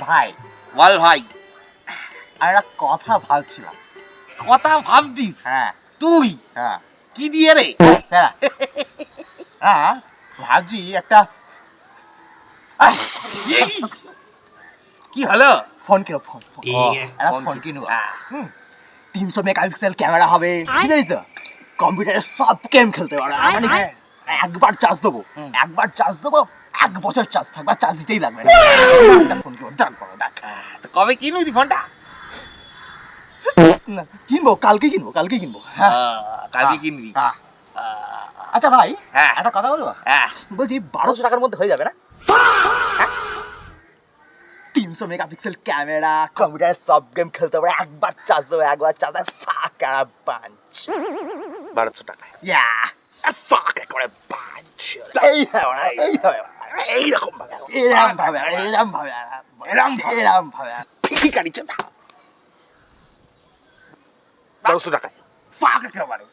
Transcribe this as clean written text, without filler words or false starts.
ভাই বল ভাই। আর একটা কথা ভাবছিলাম। কথা ভাবছিস? হ্যাঁ তুই হ্যাঁ কি দিয়ে রে? হ্যাঁ হ্যাঁ ভাবছি একটা কি হলো? ফোন কিনো ফোন ফোন একটা ফোন কিনবো। 300 মেগাপিক্সেল ক্যামেরা হবে, ঠিক আছে? কম্পিউটারে সব গেম খেলতে পারবে। মানে কি, একবার চার্জ দেবো, একবার চার্জ দেবো, 1 বছর চার্জ থাকবে, আর চার্জ দিতেই লাগবে না। একটা ফোন কিনবো, ডাক করো ডাক। তো কবে কিনবি তুই ফোনটা? না, কিনবো কালকে কিনবো, কালকে কিনবো। হ্যাঁ কালকে কিনবি? হ্যাঁ। আচ্ছা ভাই, হ্যাঁ। একটা কথা বলবো? হ্যাঁ। বলছি 1200 টাকার মধ্যে হয়ে যাবে না? 300 মেগাপিক্সেল ক্যামেরা, কম্পিউটারে সব গেম খেলতে পারবে, একবার চার্জ দেবো, একবার চার্জ ফাঁকা পাঞ্চ। 1200 টাকায়? ইয়া, ফাঁকা করে পাঞ্চ। এই হবে, এই হবে, এইরকম ভাবে, এরম ভাবে, এরম ভাবে, এরম ভাবে, ফিকারি চোদা। 1200 টাকায় ফাঁকা একেবারে।